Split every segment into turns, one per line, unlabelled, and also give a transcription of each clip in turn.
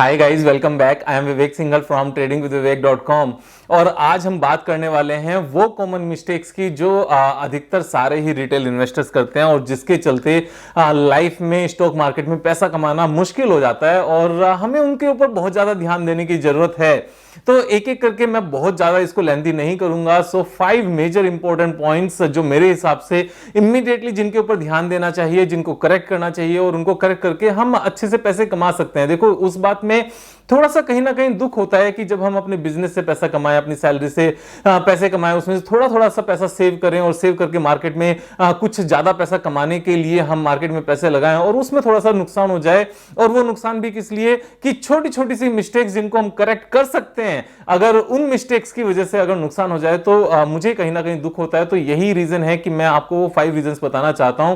Hi guys, welcome back. I am Vivek Singhal from tradingwithvivek.com। और आज हम बात करने वाले हैं वो कॉमन मिस्टेक्स की जो अधिकतर सारे ही रिटेल इन्वेस्टर्स करते हैं और जिसके चलते लाइफ में स्टॉक मार्केट में पैसा कमाना मुश्किल हो जाता है और हमें उनके ऊपर बहुत ज्यादा ध्यान देने की जरूरत है। तो एक एक करके मैं बहुत ज्यादा इसको लेंथी नहीं करूंगा। सो 5 मेजर इंपॉर्टेंट पॉइंट्स जो मेरे हिसाब से इमीडिएटली जिनके ऊपर ध्यान देना चाहिए, जिनको करेक्ट करना चाहिए और उनको करेक्ट करके हम अच्छे से पैसे कमा सकते हैं। देखो, उस बात में थोड़ा सा कहीं ना कहीं दुख होता है कि जब हम अपने बिजनेस से पैसा कमाएं, अपनी सैलरी से पैसे कमाएं, उसमें से थोड़ा थोड़ा सा पैसा सेव करें और सेव करके मार्केट में कुछ ज्यादा पैसा कमाने के लिए हम मार्केट में पैसे लगाएं और उसमें थोड़ा सा नुकसान हो जाए। और वो नुकसान भी किस लिए कि छोटी छोटी सी मिस्टेक्स जिनको हम करेक्ट कर सकते हैं, अगर उन मिस्टेक्स की वजह से अगर नुकसान हो जाए तो मुझे कहीं ना कहीं दुख होता है। तो यही रीजन है कि मैं आपको वो 5 रीजंस बताना चाहता हूं।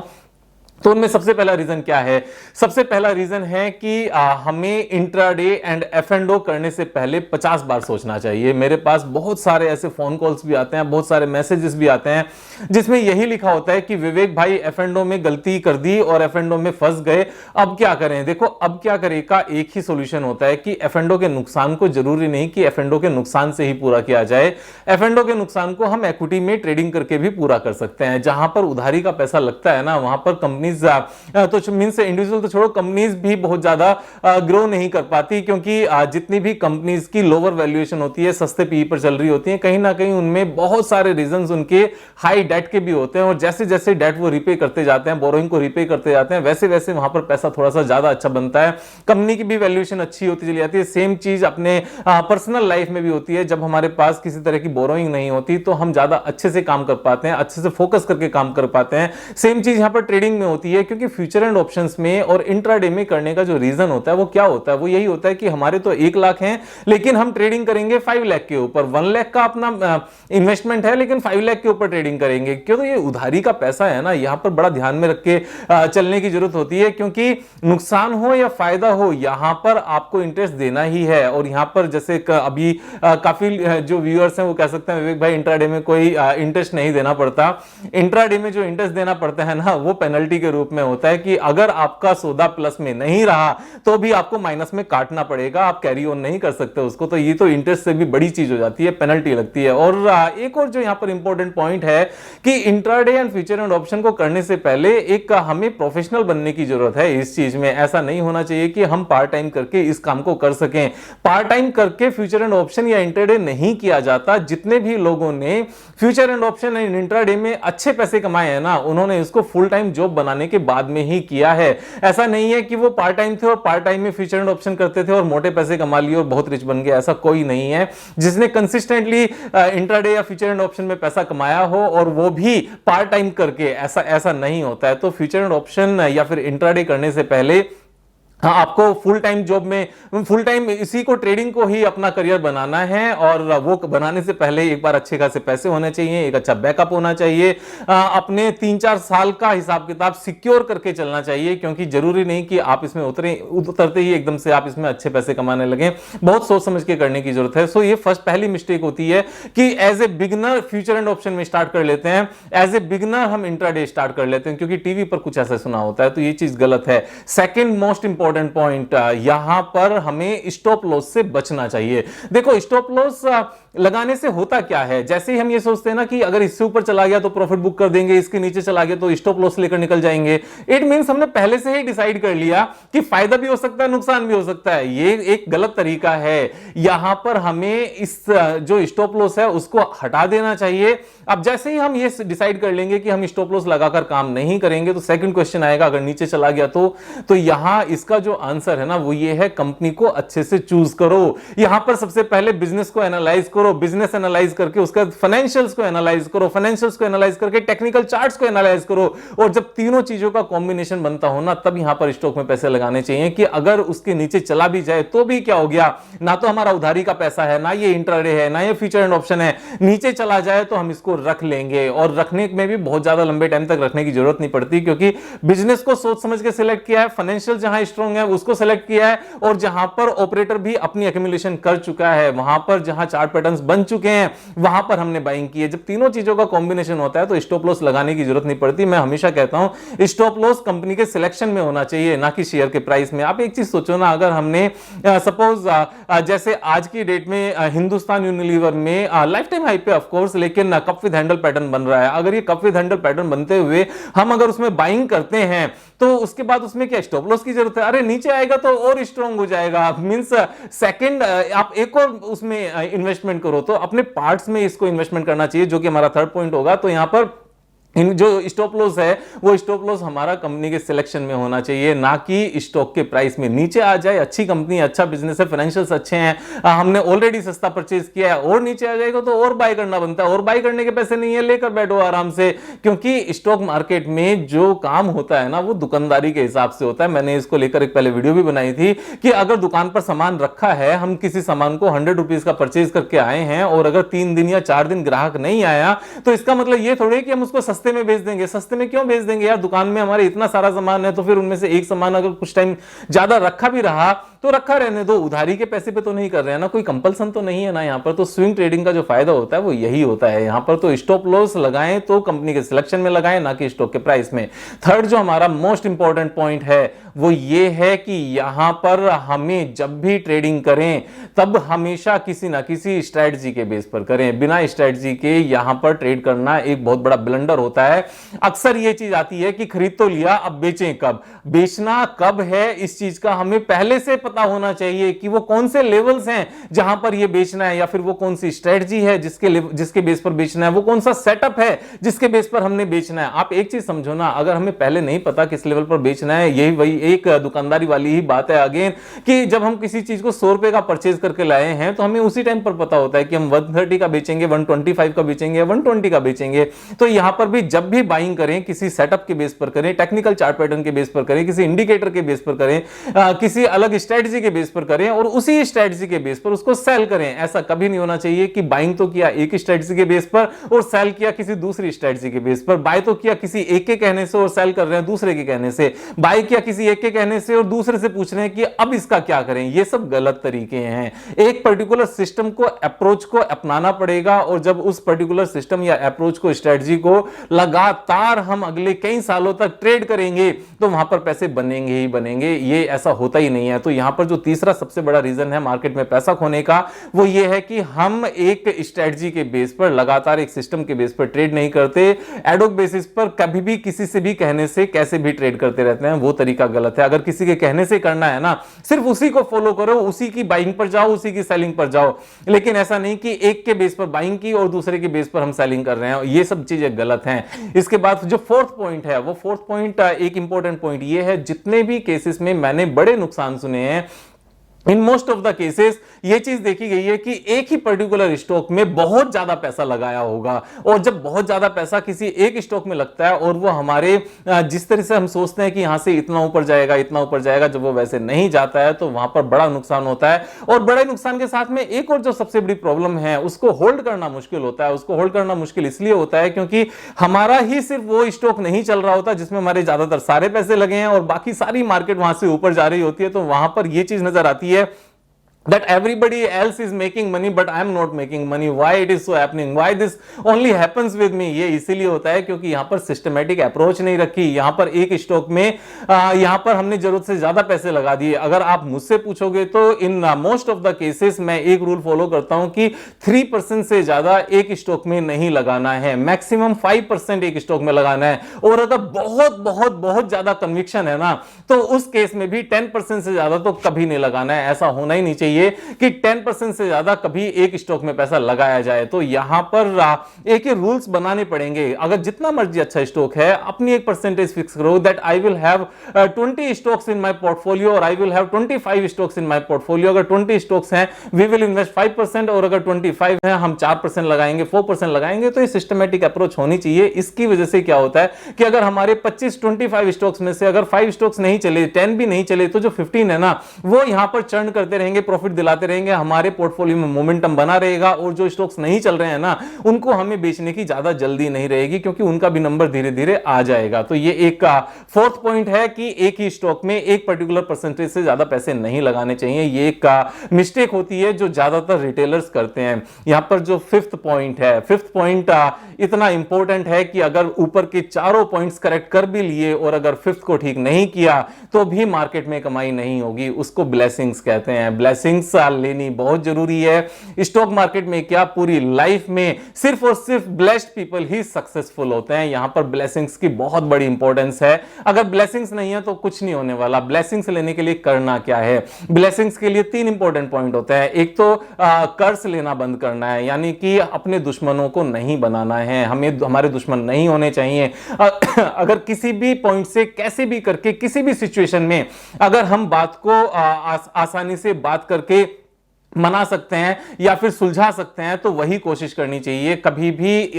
तो उनमें सबसे पहला रीजन क्या है? सबसे पहला रीजन है कि हमें इंट्राडे एंड एफ एंड ओ करने से पहले 50 बार सोचना चाहिए। मेरे पास बहुत सारे ऐसे फोन कॉल्स भी आते हैं, बहुत सारे मैसेजेस भी आते हैं जिसमें यही लिखा होता है कि विवेक भाई, एफ एंड ओ में गलती कर दी और एफ एंड ओ में फंस गए, अब क्या करें? देखो, अब क्या करें का एक ही सोल्यूशन होता है कि एफ एंड ओ के नुकसान को जरूरी नहीं कि एफ एंड ओ के नुकसान से ही पूरा किया जाए। एफ एंड ओ के नुकसान को हम इक्विटी में ट्रेडिंग करके भी पूरा कर सकते हैं। जहां पर उधारी का पैसा लगता है ना, वहां पर कंपनी तो मींस इंडिविजुअल तो छोड़ो, कंपनीज भी बहुत ज्यादा ग्रो नहीं कर पाती क्योंकि जितनी भी कंपनीज की लोअर वैल्यूएशन होती है, सस्ते पीई पर चल रही होती है, कहीं ना कहीं उनमें बहुत सारे रीजंस उनके हाई डेट के भी होते हैं। और जैसे जैसे डेट वो रिपे करते जाते हैं, बोरोइंग को रिपे करते जाते हैं, वैसे वैसे वहां पर पैसा थोड़ा सा ज्यादा अच्छा बनता है, कंपनी की भी वैल्यूएशन अच्छी होती चली जाती है। सेम चीज अपने पर्सनल लाइफ में भी होती है। जब हमारे पास किसी तरह की बोरोइंग नहीं होती तो हम ज्यादा अच्छे से काम कर पाते हैं, अच्छे से फोकस करके काम कर पाते हैं। सेम चीज यहां पर ट्रेडिंग में होती है, क्योंकि फ्यूचर एंड ऑप्शंस में और इंट्राडे में करने का जो रीजन होता है वो क्या होता है? वो यही होता है कि हमारे तो 1 लाख हैं लेकिन हम ट्रेडिंग करेंगे 5 लाख के ऊपर। 1 लाख का अपना इन्वेस्टमेंट है लेकिन 5 लाख के ऊपर ट्रेडिंग करेंगे। क्यों? तो ये उधारी का पैसा है ना, यहां पर बड़ा ध्यान में रख के चलने की जरूरत होती है, क्योंकि नुकसान हो या फायदा हो, यहां पर आपको इंटरेस्ट देना ही है। और यहां पर जैसे अभी काफी जो व्यूअर्स हैं वो कह सकते हैं विवेक भाई, इंट्राडे में कोई इंटरेस्ट नहीं देना पड़ता। इंट्राडे में जो इंटरेस्ट देना पड़ता है ना, वो पेनल्टी के रूप में होता है कि अगर आपका सौदा प्लस में नहीं रहा तो भी आपको माइनस में काटना पड़ेगा, आप कैरी ऑन नहीं कर सकते उसको। तो ये तो इंटरेस्ट से भी बड़ी चीज हो जाती है, पेनल्टी लगती है। और एक और जो यहां पर इंपॉर्टेंट पॉइंट है कि intraday and future and option को करने से पहले एक हमें प्रोफेशनल बनने की जरूरत है इस चीज में। ऐसा नहीं होना चाहिए कि हम पार्ट टाइम करके इस काम को कर सकें। पार्ट टाइम करके फ्यूचर एंड ऑप्शन या इंट्राडे नहीं किया जाता। जितने भी लोगों ने future and option and intraday में अच्छे पैसे कमाए हैं ना, उन्होंने इसको फुल टाइम जॉब बनाने के बाद में ही किया है। ऐसा नहीं है कि वो पार्ट टाइम थे और पार्ट टाइम में फ्यूचर एंड ऑप्शन करते थे और मोटे पैसे कमा लिए और बहुत रिच बन गए। ऐसा कोई नहीं है जिसने कंसिस्टेंटली इंट्राडे या फ्यूचर एंड ऑप्शन में पैसा कमाया हो और वो भी पार्ट टाइम करके। ऐसा नहीं होता है। तो फ्यूचर एंड ऑप्शन या फिर इंट्राडे करने से पहले आपको फुल टाइम जॉब में, फुल टाइम इसी को, ट्रेडिंग को ही अपना करियर बनाना है। और वो बनाने से पहले एक बार अच्छे खासे पैसे होने चाहिए, एक अच्छा बैकअप होना चाहिए, अपने 3-4 साल का हिसाब किताब सिक्योर करके चलना चाहिए, क्योंकि जरूरी नहीं कि आप इसमें उतरते ही एकदम से आप इसमें अच्छे पैसे कमाने लगे। बहुत सोच समझ के करने की जरूरत है। सो ये पहली मिस्टेक होती है कि as a beginner future and option में स्टार्ट कर लेते हैं, एज ए बिगनर हम इंट्राडे स्टार्ट कर लेते हैं क्योंकि टीवी पर कुछ ऐसा सुना होता है। तो ये चीज गलत है। सेकेंड मोस्ट इंपॉर्टेंट पॉइंट, यहां पर हमें स्टॉप लॉस से बचना चाहिए। देखो, स्टॉप लॉस लगाने से होता क्या है? जैसे ही हम ये सोचते हैं ना कि अगर इससे ऊपर चला गया तो प्रॉफिट बुक कर देंगे, इसके नीचे चला गया तो स्टॉप लॉस लेकर निकल जाएंगे। इट मींस हमने पहले से ही डिसाइड कर लिया कि फायदा भी हो सकता है, नुकसान भी हो सकता है। ये एक गलत तरीका है। यहां पर हमें इस जो स्टॉप लॉस है उसको हटा देना चाहिए। अब जैसे ही हम ये डिसाइड कर लेंगे कि हम स्टॉप लॉस लगाकर काम नहीं करेंगे, तो सेकंड क्वेश्चन आएगा, अगर नीचे चला गया तो यहां इसका जो आंसर है ना वो ये है, कंपनी को अच्छे से चूज करो। यहां पर सबसे पहले बिजनेस को एनालाइज करो, बिजनेस एनालाइज करके उसके बाद फाइनेंशियल्स को एनालाइज करो, फाइनेंशियल्स को एनालाइज करके टेक्निकल चार्ट्स को एनालाइज करो। और जब तीनों चीजों का कॉम्बिनेशन बनता हो ना, तब यहां पर स्टॉक में पैसे लगाने चाहिए कि अगर उसके नीचे चला भी जाए तो भी क्या हो गया, ना तो हमारा उधारी का पैसा है, ना ये इंट्राडे है, ना ये फ्यूचर एंड ऑप्शन है। नीचे चला जाए तो हम इसको रख लेंगे। और रखने में भी बहुत ज्यादा लंबे टाइम तक रखने की जरूरत नहीं पड़ती, क्योंकि बिजनेस को सोच समझ के सिलेक्ट किया है, फाइनेंशियल जहां स्ट्रांग स्ट्रांग है उसको सेलेक्ट किया है, और जहां पर ऑपरेटर भी अपनी एक्यूमुलेशन कर चुका है, वहां पर जहां चार्ट पैटर्न्स बन चुके हैं, वहां पर हमने बाइंग की है। जब तीनों चीजों का कॉम्बिनेशन होता है तो स्टॉप लॉस लगाने की जरूरत नहीं पड़ती। मैं हमेशा कहता हूं स्टॉप लॉस कंपनी के सिलेक्शन में होना चाहिए, ना कि शेयर के प्राइस में। आप एक चीज सोचो ना, अगर हमने सपोज जैसे आज की डेट में हिंदुस्तान यूनिलीवर में लाइफ टाइम हाई पे ऑफ कोर्स, लेकिन कप विद हैंडल पैटर्न बन रहा है, अगर ये कप विद हैंडल पैटर्न बनते हुए हम अगर उसमें बाइंग करते हैं तो उसके बाद उसमें क्या स्टॉप लॉस की जरूरत है? अरे नीचे आएगा तो और स्ट्रांग हो जाएगा, मींस सेकंड आप एक और उसमें इन्वेस्टमेंट करो। तो अपने पार्ट्स में इसको इन्वेस्टमेंट करना चाहिए, जो कि हमारा थर्ड पॉइंट होगा। तो यहां पर जो स्टॉप लॉस है वो स्टॉप लॉस हमारा कंपनी के सिलेक्शन में होना चाहिए, ना कि स्टॉक के प्राइस में। नीचे आ जाए, अच्छी कंपनी, अच्छा बिजनेस है, फाइनेंशियल्स अच्छे हैं, हमने ऑलरेडी सस्ता परचेज किया है, और नीचे आ जाएगा तो और बाय करना बनता है, और बाय करने के पैसे नहीं है, लेकर बैठो आराम से। क्योंकि स्टॉक मार्केट में जो काम होता है ना वो दुकानदारी के हिसाब से होता है। मैंने इसको लेकर एक पहले वीडियो भी बनाई थी कि अगर दुकान पर सामान रखा है, हम किसी सामान को 100 रुपीज का परचेज करके आए हैं, और अगर 3 दिन या 4 दिन ग्राहक नहीं आया, तो इसका मतलब ये थोड़ी कि हम उसको सस्ते में बेच देंगे। सस्ते में क्यों बेच देंगे यार? दुकान में हमारे इतना सारा सामान है, तो फिर उनमें से एक सामान अगर कुछ टाइम ज्यादा रखा भी रहा तो रखा रहने दो, उधारी के पैसे पे तो नहीं कर रहे हैं ना, कोई कंपल्सन तो नहीं है ना यहां पर। तो स्विंग ट्रेडिंग का जो फायदा होता है वो यही होता है यहां पर। तो स्टॉप लॉस लगाएं तो कंपनी के सिलेक्शन में लगाएं, ना कि स्टॉक के प्राइस में। थर्ड जो हमारा मोस्ट इंपॉर्टेंट पॉइंट है वो ये है कि यहां पर हमें जब भी ट्रेडिंग करें तब हमेशा किसी ना किसी स्ट्रेटजी के बेस पर करें। बिना स्ट्रेटजी के यहां पर ट्रेड करना एक बहुत बड़ा ब्लंडर होता है। अक्सर ये चीज आती है कि खरीद तो लिया, अब बेचें कब, बेचना कब है, इस चीज का हमें पहले से पता होना चाहिए कि वो कौन से लेवल्स हैं जहां पर ये बेचना है, या फिर वो कौन सी स्ट्रेटजी है जिसके बेस पर बेचना है, वो कौन सा सेटअप है जिसके बेस पर हमने बेचना है। आप एक चीज समझो ना, अगर हमें पहले नहीं पता किस लेवल पर बेचना है, यही वही एक दुकानदारी वाली ही बात है अगेन, कि जब हम किसी चीज को 100 रुपए का परचेज करके लाए हैं तो हमें उसी टाइम पर पता होता है कि हम 130 का बेचेंगे, 125 का बेचेंगे, 120 का बेचेंगे। तो यहां पर भी जब भी बाइंग करें किसी सेटअप के बेस पर करें, टेक्निकल चार्ट पैटर्न के बेस पर करें, किसी इंडिकेटर के बेस पर करें, किसी अलग स्ट्रेटजी के बेस पर करें, और उसी स्ट्रेटजी के बेस पर उसको सेल करें। ऐसा कभी नहीं होना चाहिए कि बाइंग तो किया एक स्ट्रेटजी के बेस पर और सेल किया किसी दूसरी स्ट्रेटजी के बेस पर, बाय तो किया किसी एक के कहने से और सेल कर रहे हैं दूसरे के कहने से, बाय किया किसी एक के कहने से और दूसरे से पूछ रहे हैं कि अब इसका क्या करें। ये सब गलत तरीके हैं। एक पर्टिकुलर सिस्टम को, अप्रोच को अपनाना पड़ेगा, और जब उस पर्टिकुलर सिस्टम या अप्रोच को, स्ट्रेटजी को लगातार हम अगले कई सालों तक ट्रेड करेंगे तो वहां पर पैसे बनेंगे ही बनेंगे। ये ऐसा होता ही नहीं है। तो यहां पर जो तीसरा सबसे बड़ा रीजन है मार्केट में पैसा खोने का, वो ये है कि हम एक स्ट्रेटजी के बेस पर, लगातार एक सिस्टम के बेस पर ट्रेड नहीं करते, एडोक बेसिस पर कभी भी किसी से भी कहने से कैसे भी ट्रेड करते रहते हैं। वो तरीका गलत है। अगर किसी के कहने से करना है ना, सिर्फ उसी को फॉलो करो, उसी की बाइंग पर जाओ, उसी की सेलिंग पर जाओ, लेकिन ऐसा नहीं कि एक के बेस पर बाइंग की और दूसरे के बेस पर हम सेलिंग कर रहे हैं। ये सब चीजें गलत हैं। इसके बाद जो फोर्थ पॉइंट है, वो फोर्थ पॉइंट एक इंपॉर्टेंट पॉइंट ये है, जितने भी केसेस में मैंने बड़े नुकसान सुने हैं, in most of the cases ये चीज देखी गई है कि एक ही पर्टिकुलर स्टॉक में बहुत ज्यादा पैसा लगाया होगा, और जब बहुत ज्यादा पैसा किसी एक स्टॉक में लगता है और वो हमारे जिस तरह से हम सोचते हैं कि यहां से इतना ऊपर जाएगा, इतना ऊपर जाएगा, जब वो वैसे नहीं जाता है तो वहां पर बड़ा नुकसान होता है। और बड़े नुकसान के साथ में एक और जो सबसे बड़ी प्रॉब्लम है, उसको होल्ड करना मुश्किल होता है। उसको होल्ड करना मुश्किल इसलिए होता है क्योंकि हमारा ही सिर्फ वो स्टॉक नहीं चल रहा होता जिसमें हमारे ज्यादातर सारे पैसे लगे हैं, और बाकी सारी मार्केट वहां से ऊपर जा रही होती है। तो वहां पर यह चीज नजर आती है that everybody else is making money but I am not making money. Why it is so happening? Why this only happens with me? ये इसीलिए होता है क्योंकि यहां पर सिस्टमैटिक अप्रोच नहीं रखी। यहां पर एक स्टॉक में यहां पर हमने जरूरत से ज्यादा पैसे लगा दिए। अगर आप मुझसे पूछोगे तो in most of the cases मैं एक रूल फॉलो करता हूं कि 3% से ज्यादा एक स्टॉक में नहीं लगाना है, मैक्सिमम 5% एक स्टॉक में लगाना है। और अगर बहुत बहुत बहुत ज्यादा कन्विक्शन है ना, तो उस केस में भी 10% से ज्यादा तो कभी नहीं लगाना है। ऐसा होना ही नहीं चाहिए कि 10% से ज्यादा कभी एक स्टॉक में पैसा लगाया जाए। तो यहां पर एक ही रूल्स बनाने पड़ेंगे। अगर जितना मर्जी अच्छा स्टॉक है, अपनी एक परसेंटेज फिक्स करो that I will have 20 stocks in my portfolio और I will have 25 stocks in my portfolio. अगर 20 स्टॉक्स हैं वी विल इन्वेस्ट 5%, और अगर 25 है हम 4% लगाएंगे, 4% लगाएंगे। तो ये सिस्टमैटिक अप्रोच होनी चाहिए। इसकी वजह से क्या होता है कि अगर हमारे 25 स्टॉक्स में से अगर 5 स्टॉक्स नहीं चले, 10 भी नहीं चले, तो जो 15 है ना, वो यहां पर चर्न करते रहेंगे, प्रॉफिट प्रॉफिट दिलाते रहेंगे, हमारे पोर्टफोलियो में मोमेंटम बना रहेगा और जो स्टॉक्स नहीं चल रहे हैं ना उनको हमें बेचने की ज्यादा जल्दी नहीं रहेगी क्योंकि उनका भी नंबर धीरे धीरे आ जाएगा। तो ये एक फोर्थ पॉइंट है कि एक ही स्टॉक में एक पर्टिकुलर परसेंटेज से ज्यादा पैसे नहीं लगाने चाहिए। ये एक मिस्टेक होती है जो ज्यादातर रिटेलर्स करते हैं। यहां पर जो फिफ्थ पॉइंट है, फिफ्थ पॉइंट इतना इंपॉर्टेंट है कि अगर ऊपर के चारों पॉइंट्स करेक्ट कर भी लिए और अगर फिफ्थ को ठीक नहीं किया तो भी मार्केट में कमाई नहीं होगी। उसको ब्लेसिंग्स कहते हैं। ब्लेसिंग्स लेनी बहुत जरूरी है। स्टॉक मार्केट में क्या, पूरी लाइफ में सिर्फ और सिर्फ ब्लेस्ड पीपल ही सक्सेसफुल होते हैं। यहां पर ब्लेसिंग्स की बहुत बड़ी इंपॉर्टेंस है। अगर ब्लेसिंग्स नहीं है तो कुछ नहीं होने वाला। ब्लेसिंग्स लेने के लिए करना क्या है? ब्लेसिंग्स के लिए तीन इंपॉर्टेंट पॉइंट होते हैं। एक तो कर्ज लेना बंद करना है, यानी कि अपने दुश्मनों को नहीं बनाना है। हमें हमारे दुश्मन नहीं होने चाहिए। अगर किसी भी पॉइंट से कैसे भी करके किसी भी सिचुएशन में अगर हम बात को आसानी से बात करके मना सकते हैं या फिर सुलझा सकते हैं तो वही कोशिश करनी चाहिए। कभी भी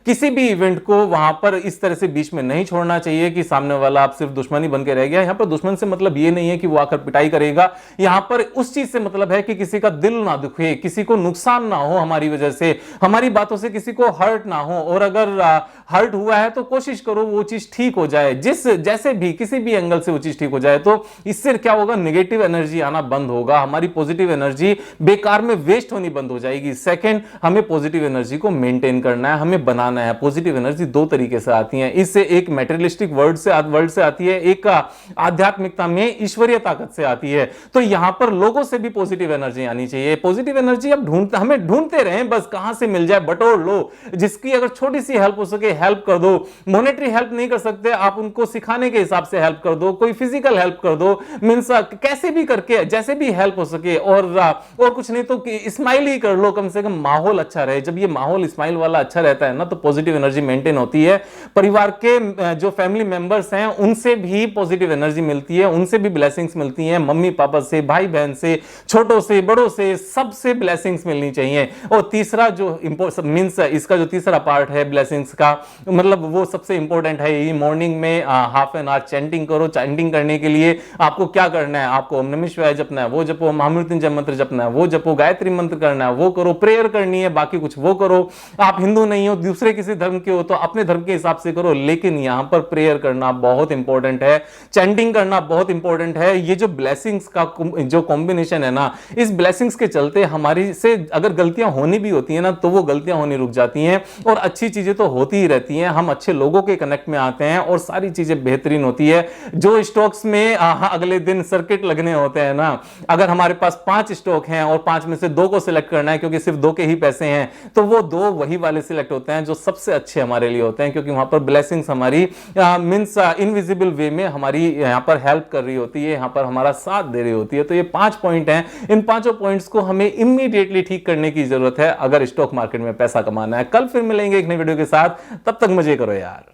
किसी भी इवेंट को वहां पर इस तरह से बीच में नहीं छोड़ना चाहिए कि सामने वाला आप सिर्फ दुश्मनी बन के रह गया। यहां पर दुश्मन से मतलब ये नहीं है कि वो आकर पिटाई करेगा। यहां पर उस चीज से मतलब है कि किसी का दिल ना दुखे, किसी को नुकसान ना हो हमारी वजह से, हमारी बातों से किसी को हर्ट ना हो। और अगर हर्ट हुआ है तो कोशिश करो वो चीज ठीक हो जाए, जैसे भी किसी भी एंगल से वो चीज ठीक हो जाए। तो इससे क्या होगा, नेगेटिव एनर्जी आना बंद होगा, हमारी पॉजिटिव एनर्जी बेकार में वेस्ट होनी बंद हो जाएगी। सेकंड, हमें पॉजिटिव एनर्जी को मेंटेन करना है, हमें बनाना है। पॉजिटिव एनर्जी दो तरीके से आती है। इससे एक मेटेरियलिस्टिक वर्ल्ड से आती है, एक आध्यात्मिकता में ईश्वरीय ताकत से आती है। तो यहां पर लोगों से भी पॉजिटिव एनर्जी आनी चाहिए। पॉजिटिव एनर्जी अब हमें ढूंढते रहें, बस कहां से मिल जाए बटोर लो। जिसकी अगर छोटी सी हेल्प हो सके हेल्प कर दो। मॉनेटरी हेल्प नहीं कर सकते आप उनको सिखाने के हिसाब से हेल्प कर दो, कोई फिजिकल हेल्प कर दो, मींस कैसे भी करके जैसे भी हेल्प हो सके। और कुछ नहीं तो स्माइल ही कर लो, कम से कम माहौल अच्छा रहे। जब ये माहौल स्माइल वाला अच्छा रहता है ना तो पॉजिटिव एनर्जी मेंटेन होती है। परिवार के जो फैमिली मेंबर्स हैं उनसे भी पॉजिटिव एनर्जी मिलती है, उनसे भी ब्लेसिंग्स मिलती हैं। मम्मी पापा से, भाई बहन से, छोटों से, बड़ों से, सबसे ब्लेसिंग्स मिलनी चाहिए। और तीसरा जो मींस इसका जो तीसरा पार्ट है ब्लेसिंग्स का, मतलब वो सबसे इंपॉर्टेंट है। ये मॉर्निंग में हाफ एन आवर चैंटिंग करो। चैंटिंग करने के लिए आपको क्या करना है, आपको ओम नमः शिवाय जपना है, वो जपो। महामृत्युंजय मंत्र जपना है, वो जपो। गायत्री मंत्र करना है, वो करो। प्रेयर करनी है, बाकी कुछ वो करो। आप हिंदू नहीं हो, दूसरे किसी धर्म के हो तो अपने धर्म के हिसाब से करो, लेकिन यहां पर प्रेयर करना बहुत इंपॉर्टेंट है, चैंटिंग करना बहुत इंपॉर्टेंट है। ये जो ब्लेसिंग्स का जो कॉम्बिनेशन है ना, इस ब्लेसिंग्स के चलते हमारी से अगर गलतियां होनी भी होती है ना तो वो गलतियां होनी रुक जाती हैं और अच्छी चीजें तो होती ही रहती हैं। हम अच्छे लोगों के कनेक्ट में आते हैं और सारी चीजें बेहतरीन होती है। जो स्टॉक्स में अगले दिन सर्किट लगने होते हैं ना, अगर हमारे पास 5 स्टॉक हैं और 5 में से 2 को सिलेक्ट करना है क्योंकि सिर्फ 2 के ही पैसे हैं, तो वो 2 वही वाले सिलेक्ट होते हैं जो सबसे अच्छे हमारे लिए होते हैं, क्योंकि वहां पर ब्लेसिंग्स हमारी मींस इनविजिबल वे में हमारी यहां पर हेल्प कर रही होती है, यहां पर हमारा साथ दे रही होती है। तो ये 5 पॉइंट हैं। इन पांचों पॉइंट्स को हमें इमीडिएटली ठीक करने की जरूरत है अगर स्टॉक मार्केट में पैसा कमाना है। कल फिर मिलेंगे एक नई वीडियो के साथ, तब तक मजे करो यार।